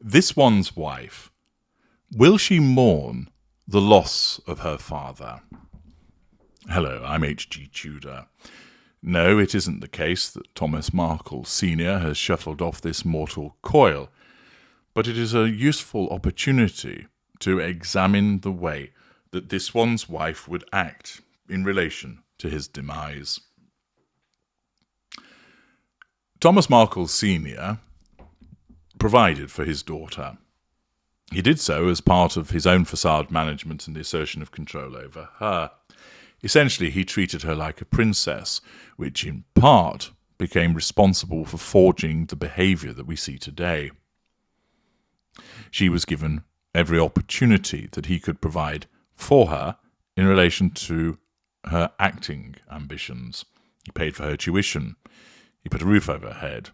This one's wife, will she mourn the loss of her father? Hello, I'm H.G. Tudor. No, it isn't the case that Thomas Markle Sr. has shuffled off this mortal coil, but it is a useful opportunity to examine the way that this one's wife would act in relation to his demise. Thomas Markle Sr. provided for his daughter. He did so as part of his own facade management and the assertion of control over her. Essentially, he treated her like a princess, which in part became responsible for forging the behaviour that we see today. She was given every opportunity that he could provide for her in relation to her acting ambitions. He paid for her tuition. He put a roof over her head.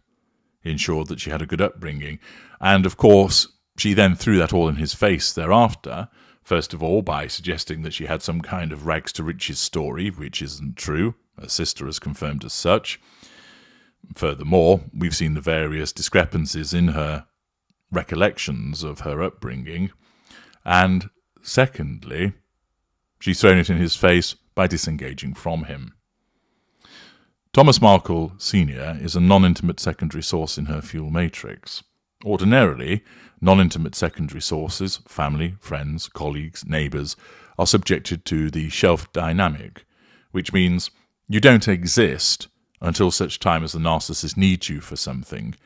He ensured that she had a good upbringing. And, of course, she then threw that all in his face thereafter, first of all by suggesting that she had some kind of rags-to-riches story, which isn't true. Her sister has confirmed as such. Furthermore, we've seen the various discrepancies in her recollections of her upbringing. And, secondly, she's thrown it in his face by disengaging from him. Thomas Markle Sr. is a non-intimate secondary source in her fuel matrix. Ordinarily, non-intimate secondary sources, family, friends, colleagues, neighbours, are subjected to the shelf dynamic, which means you don't exist until such time as the narcissist needs you for something,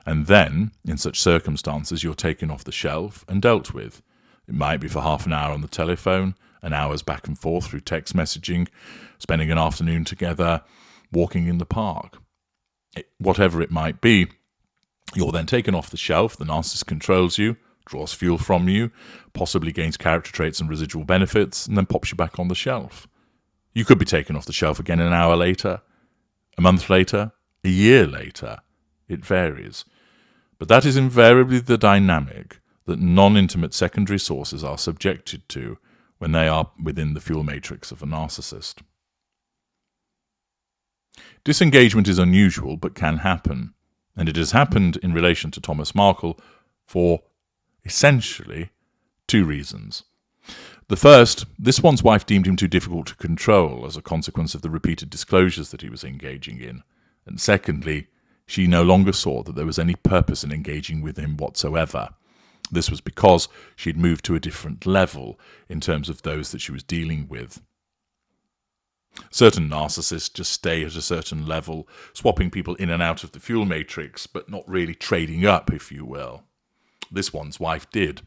and then, in such circumstances, you're taken off the shelf and dealt with. It might be for half an hour on the telephone, an hour's back and forth through text messaging, spending an afternoon together, walking in the park. Whatever it might be, you're then taken off the shelf, the narcissist controls you, draws fuel from you, possibly gains character traits and residual benefits, and then pops you back on the shelf. You could be taken off the shelf again an hour later, a month later, a year later. It varies. But that is invariably the dynamic that non-intimate secondary sources are subjected to when they are within the fuel matrix of a narcissist. Disengagement is unusual but can happen, and it has happened in relation to Thomas Markle for essentially two reasons. The first, this one's wife deemed him too difficult to control as a consequence of the repeated disclosures that he was engaging in, and secondly, she no longer saw that there was any purpose in engaging with him whatsoever. This was because she had moved to a different level in terms of those that she was dealing with. Certain narcissists just stay at a certain level, swapping people in and out of the fuel matrix, but not really trading up, if you will. This one's wife did.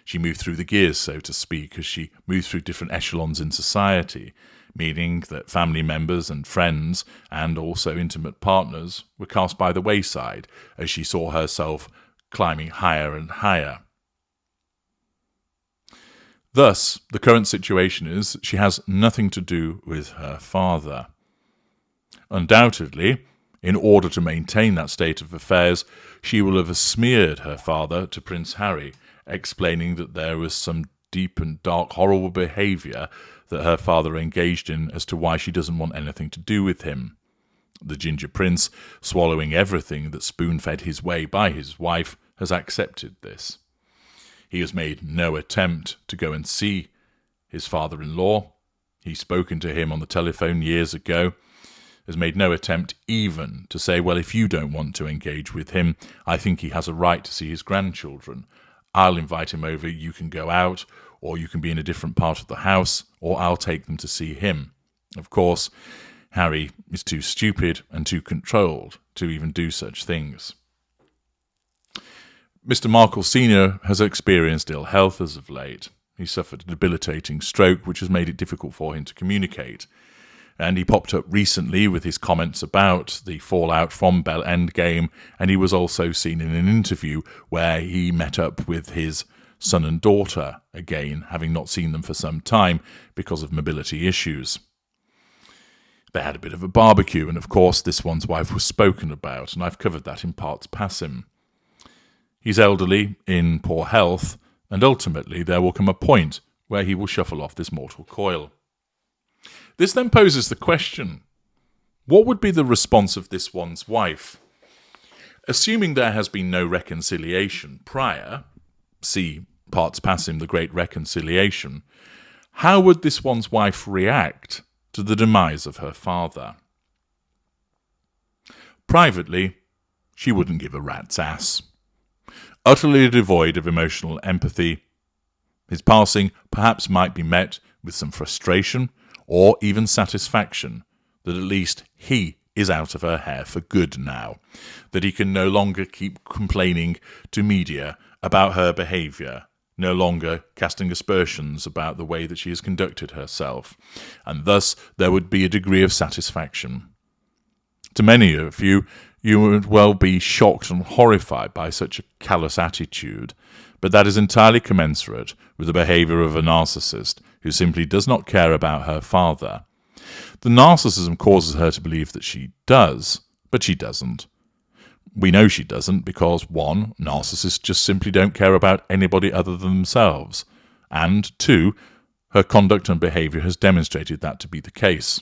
She moved through the gears, so to speak, as she moved through different echelons in society, meaning that family members and friends, and also intimate partners, were cast by the wayside as she saw herself climbing higher and higher. Thus, the current situation is she has nothing to do with her father. Undoubtedly, in order to maintain that state of affairs, she will have smeared her father to Prince Harry, explaining that there was some deep and dark, horrible behaviour that her father engaged in as to why she doesn't want anything to do with him. The Ginger Prince, swallowing everything that spoon-fed his way by his wife, has accepted this. He has made no attempt to go and see his father-in-law. He's spoken to him on the telephone years ago, has made no attempt even to say, well, if you don't want to engage with him, I think he has a right to see his grandchildren. I'll invite him over, you can go out, or you can be in a different part of the house, or I'll take them to see him. Of course, Harry is too stupid and too controlled to even do such things. Mr. Markle Sr. has experienced ill health as of late. He suffered a debilitating stroke, which has made it difficult for him to communicate. And he popped up recently with his comments about the fallout from Bell Endgame, and he was also seen in an interview where he met up with his son and daughter again, having not seen them for some time because of mobility issues. They had a bit of a barbecue, and of course this one's wife was spoken about, and I've covered that in parts passim. He's elderly, in poor health, and ultimately there will come a point where he will shuffle off this mortal coil. This then poses the question, what would be the response of this one's wife? Assuming there has been no reconciliation prior, see parts passing the Great Reconciliation, how would this one's wife react to the demise of her father? Privately, she wouldn't give a rat's ass. Utterly devoid of emotional empathy, his passing perhaps might be met with some frustration or even satisfaction that at least he is out of her hair for good now, that he can no longer keep complaining to media about her behaviour, no longer casting aspersions about the way that she has conducted herself, and thus there would be a degree of satisfaction. To many of you, you would well be shocked and horrified by such a callous attitude, but that is entirely commensurate with the behaviour of a narcissist who simply does not care about her father. The narcissism causes her to believe that she does, but she doesn't. We know she doesn't because, 1, narcissists just simply don't care about anybody other than themselves, and 2, her conduct and behaviour has demonstrated that to be the case.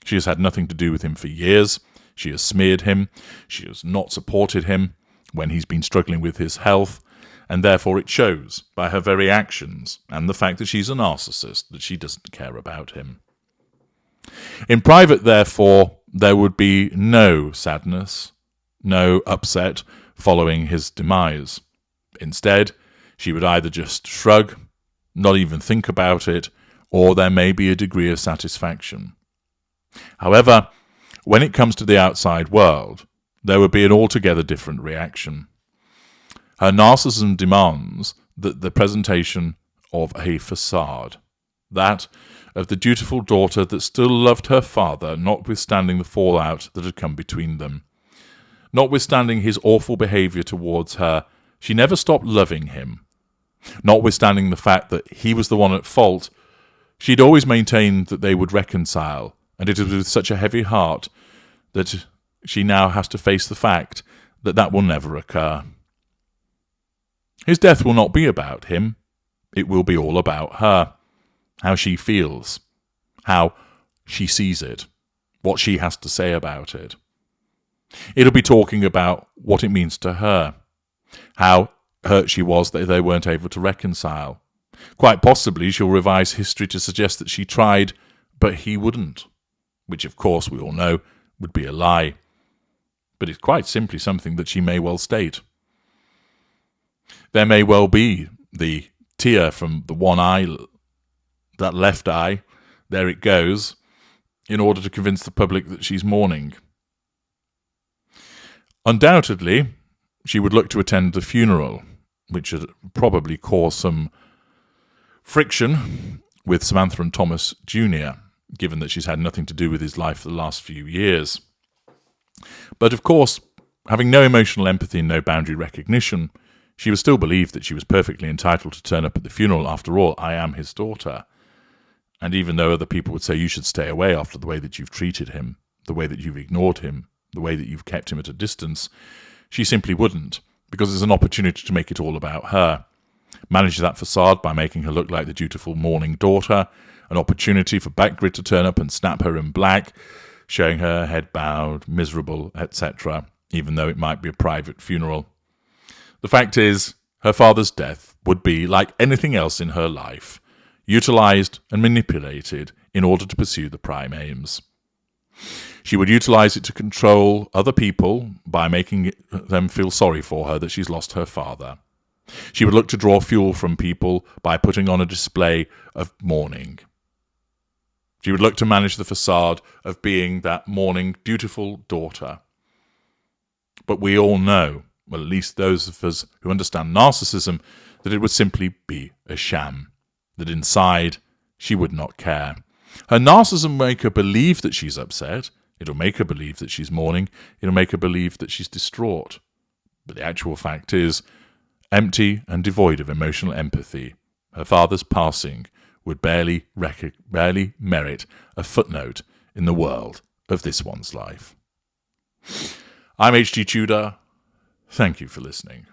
She has had nothing to do with him for years. She has smeared him. She has not supported him when he's been struggling with his health, and therefore it shows by her very actions and the fact that she's a narcissist that she doesn't care about him. In private, therefore, there would be no sadness, no upset following his demise. Instead, she would either just shrug, not even think about it, or there may be a degree of satisfaction. However, when it comes to the outside world, there would be an altogether different reaction. Her narcissism demands that the presentation of a facade, that of the dutiful daughter that still loved her father, notwithstanding the fallout that had come between them. Notwithstanding his awful behaviour towards her, she never stopped loving him. Notwithstanding the fact that he was the one at fault, she'd always maintained that they would reconcile, and it is with such a heavy heart that she now has to face the fact that that will never occur. His death will not be about him. It will be all about her. How she feels, how she sees it, what she has to say about it. It'll be talking about what it means to her, how hurt she was that they weren't able to reconcile. Quite possibly she'll revise history to suggest that she tried, but he wouldn't, which of course we all know would be a lie. But it's quite simply something that she may well state. There may well be the tear from the one eye, that left eye, there it goes, in order to convince the public that she's mourning. Undoubtedly, she would look to attend the funeral, which would probably cause some friction with Samantha and Thomas Jr., given that she's had nothing to do with his life for the last few years. But of course, having no emotional empathy and no boundary recognition, she would still believe that she was perfectly entitled to turn up at the funeral. After all, I am his daughter. And even though other people would say you should stay away after the way that you've treated him, the way that you've ignored him, the way that you've kept him at a distance, she simply wouldn't, because it's an opportunity to make it all about her. Manage that facade by making her look like the dutiful mourning daughter, an opportunity for Backgrid to turn up and snap her in black, showing her head bowed, miserable, etc., even though it might be a private funeral. The fact is, her father's death would be, like anything else in her life, utilised and manipulated in order to pursue the prime aims. She would utilise it to control other people by making them feel sorry for her that she's lost her father. She would look to draw fuel from people by putting on a display of mourning. She would look to manage the facade of being that mourning, dutiful daughter. But we all know, well, at least those of us who understand narcissism, that it would simply be a sham, that inside she would not care. Her narcissism will make her believe that she's upset. It'll make her believe that she's mourning. It'll make her believe that she's distraught. But the actual fact is, empty and devoid of emotional empathy, her father's passing would barely merit a footnote in the world of this one's life. I'm H.G. Tudor. Thank you for listening.